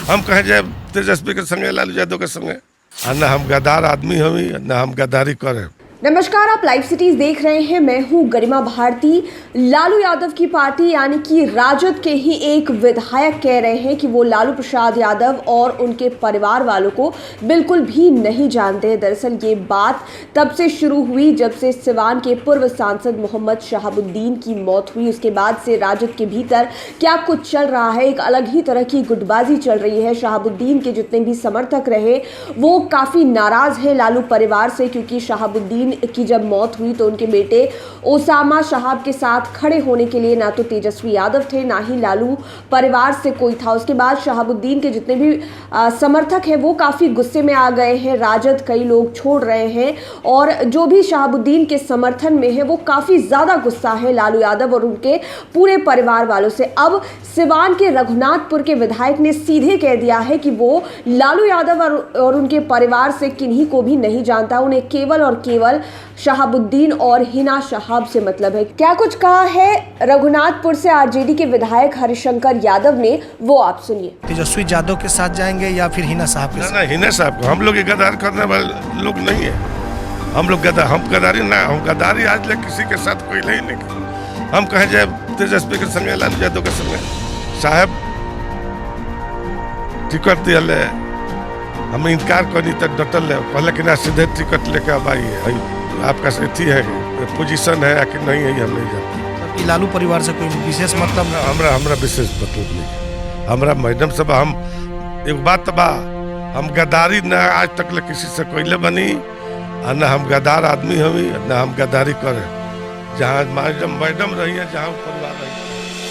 हम कहे जाए तेजस्वी के संगे, लालू यादव के संगे, न हम गद्दार आदमी हमी, न हम गद्दारी करें। नमस्कार, आप लाइव सिटीज देख रहे हैं। मैं हूं गरिमा भारती। लालू यादव की पार्टी यानी कि राजद के ही एक विधायक कह रहे हैं कि वो लालू प्रसाद यादव और उनके परिवार वालों को बिल्कुल भी नहीं जानते। दरअसल ये बात तब से शुरू हुई जब से सिवान के पूर्व सांसद मोहम्मद शहाबुद्दीन की मौत हुई। उसके बाद से राजद के भीतर क्या कुछ चल रहा है, एक अलग ही तरह की गुटबाजी चल रही है। शहाबुद्दीन के जितने भी समर्थक रहे वो काफ़ी नाराज़ हैं लालू परिवार से, क्योंकि शहाबुद्दीन की जब मौत हुई तो उनके बेटे ओसामा शहाब के साथ खड़े होने के लिए ना तो तेजस्वी यादव थे, ना ही लालू परिवार से कोई था। उसके बाद शहाबुद्दीन के जितने भी समर्थक हैं वो काफ़ी गुस्से में आ गए हैं। राजद कई लोग छोड़ रहे हैं और जो भी शहाबुद्दीन के समर्थन में है वो काफ़ी ज़्यादा गुस्सा है लालू यादव और उनके पूरे परिवार वालों से। अब सिवान के रघुनाथपुर के विधायक ने सीधे कह दिया है कि वो लालू यादव और उनके परिवार से किन्हीं को भी नहीं जानता। उन्हें केवल और केवल शहाबुद्दीन और हिना शहाब से मतलब है। क्या कुछ कहा है रघुनाथपुर से आरजेडी के विधायक हरिशंकर यादव ने, वो आप सुनिए। तेजस्वी यादव के साथ जाएंगे या फिर हिना साहब के साथ? ना हिना साहब को हम लोग गद्दार करने वाले लोग नहीं है। हम लोग हम गद्दारी ना, हम गद्दारी आज तक किसी के साथ कोई नहीं की। हम कहे जाए तेजस्वी के संगे, लालू यादव के संगे, साहब टिकट दिया हम इनकार करनी तक डटल है, पहले कि ना सीधे टिकट लेके अब आई है। आपका अथी है, पोजीशन है कि नहीं है, हम नहीं जानते। लालू परिवार से कोई विशेष मतलब? हमरा विशेष मतलब नहीं। हमरा मैडम सब हम एक बात बा, हम गद्दारी न आज तक ले किसी से कोई ले बनी, न हम गद्दार आदमी हमी, न हम गद्दारी करें। जहाँ मैडम रही है, जहाँ परिवार रही है।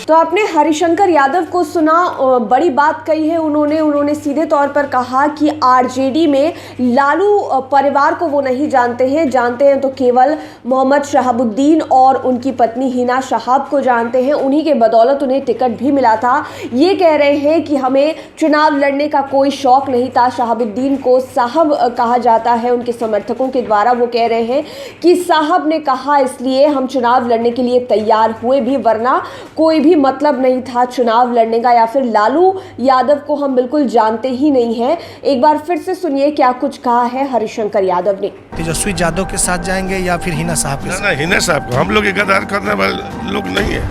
तो आपने हरिशंकर यादव को सुना, बड़ी बात कही है उन्होंने सीधे तौर पर कहा कि आरजेडी में लालू परिवार को वो नहीं जानते हैं तो केवल मोहम्मद शहाबुद्दीन और उनकी पत्नी हिना शहाब को जानते हैं। उन्हीं के बदौलत उन्हें टिकट भी मिला था। ये कह रहे हैं कि हमें चुनाव लड़ने का कोई शौक नहीं था। शहाबुद्दीन को साहब कहा जाता है उनके समर्थकों के द्वारा। वो कह रहे हैं कि साहब ने कहा इसलिए हम चुनाव लड़ने के लिए तैयार हुए भी, वरना कोई भी मतलब नहीं था चुनाव लड़ने का, या फिर लालू यादव को हम बिल्कुल जानते ही नहीं हैं। एक बार फिर से सुनिए क्या कुछ कहा है हरिशंकर यादव ने। तेजस्वी यादव के साथ जाएंगे या फिर हिना साहब के साथ? ना हिना साहब को हम लोग गद्दार करने वाले लोग नहीं है।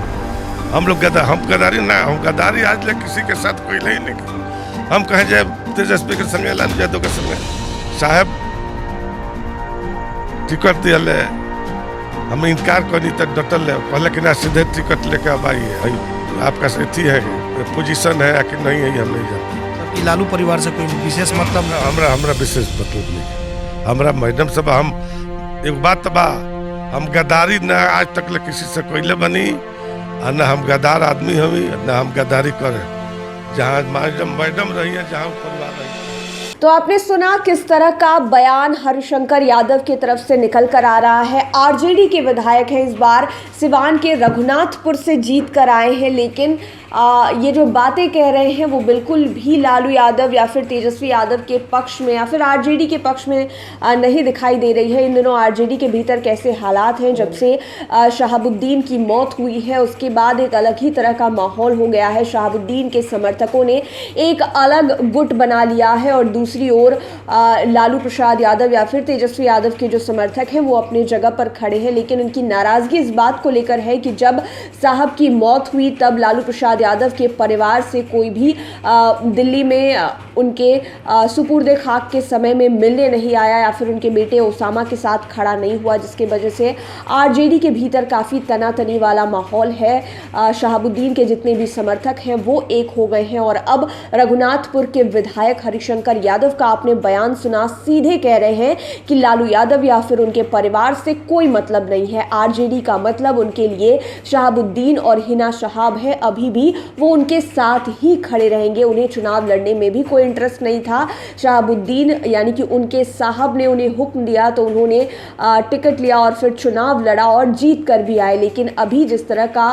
हम लोग हम गद्दारी ना, हम गद्दारी आज तक किसी के साथ कोई नहीं की। हम कहे जाए तेजस्वी के संगे, लालू यादव के संगे, साहब टिकट दिया हम इनकार करनी तक डटल है, पहले कि ना सीधे टिकट लेके अब आई है। आपका अथी है, पोजीशन है कि नहीं है, हम नहीं जानते। लालू परिवार से कोई विशेष मतलब? हमरा विशेष मतलब नहीं। हमरा मैडम सब हम एक बात बा, हम गद्दारी न आज तक ले किसी से कोई ले बनी, न हम गद्दार आदमी हमी, न हम गद्दारी करें। जहाँ मैडम रही है, जहाँ परिवार रही है। तो आपने सुना किस तरह का बयान हरिशंकर यादव की तरफ से निकल कर आ रहा है। आरजेडी के विधायक हैं, इस बार सिवान के रघुनाथपुर से जीत कर आए हैं, लेकिन ये जो बातें कह रहे हैं वो बिल्कुल भी लालू यादव या फिर तेजस्वी यादव के पक्ष में या फिर आरजेडी के पक्ष में नहीं दिखाई दे रही है। इन दिनों आरजेडी के भीतर कैसे हालात हैं, जब से शहाबुद्दीन की मौत हुई है उसके बाद एक अलग ही तरह का माहौल हो गया है। शहाबुद्दीन के समर्थकों ने एक अलग गुट बना लिया है और दूसरी ओर लालू प्रसाद यादव या फिर तेजस्वी यादव के जो समर्थक हैं वो अपनी जगह पर खड़े हैं। लेकिन उनकी नाराज़गी इस बात को लेकर है कि जब साहब की मौत हुई तब लालू प्रसाद यादव के परिवार से कोई भी दिल्ली में उनके सुपुर्दे खाक के समय में मिलने नहीं आया या फिर उनके बेटे ओसामा के साथ खड़ा नहीं हुआ, जिसके वजह से आरजेडी के भीतर काफ़ी तनातनी वाला माहौल है। शहाबुद्दीन के जितने भी समर्थक हैं वो एक हो गए हैं और अब रघुनाथपुर के विधायक हरिशंकर यादव का आपने बयान सुना, सीधे कह रहे हैं कि लालू यादव या फिर उनके परिवार से कोई मतलब नहीं है। आरजेडी का मतलब उनके लिए शहाबुद्दीन और हिना शहाब है। अभी भी वो उनके साथ ही खड़े रहेंगे। उन्हें चुनाव लड़ने में भी कोई इंटरेस्ट नहीं था। शहाबुद्दीन यानी कि उनके साहब ने उन्हें हुक्म दिया तो उन्होंने टिकट लिया और फिर चुनाव लड़ा और जीत कर भी आए। लेकिन अभी जिस तरह का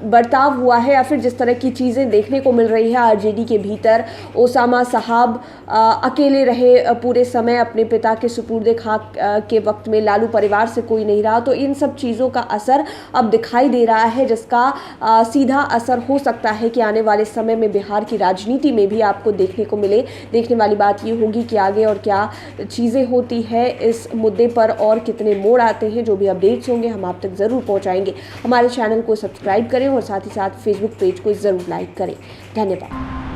बर्ताव हुआ है या फिर जिस तरह की चीज़ें देखने को मिल रही है आरजेडी के भीतर, ओसामा साहब अकेले रहे पूरे समय अपने पिता के सुपुर्दे खाक के वक्त में, लालू परिवार से कोई नहीं रहा, तो इन सब चीज़ों का असर अब दिखाई दे रहा है, जिसका सीधा असर हो सकता है कि आने वाले समय में बिहार की राजनीति में भी आपको देखने को मिले। देखने वाली बात ये होगी कि आगे और क्या चीज़ें होती है इस मुद्दे पर और कितने मोड़ आते हैं। जो भी अपडेट्स होंगे हम आप तक ज़रूर पहुंचाएंगे। हमारे चैनल को सब्सक्राइब करें और साथ ही साथ फेसबुक पेज को ज़रूर लाइक करें। धन्यवाद।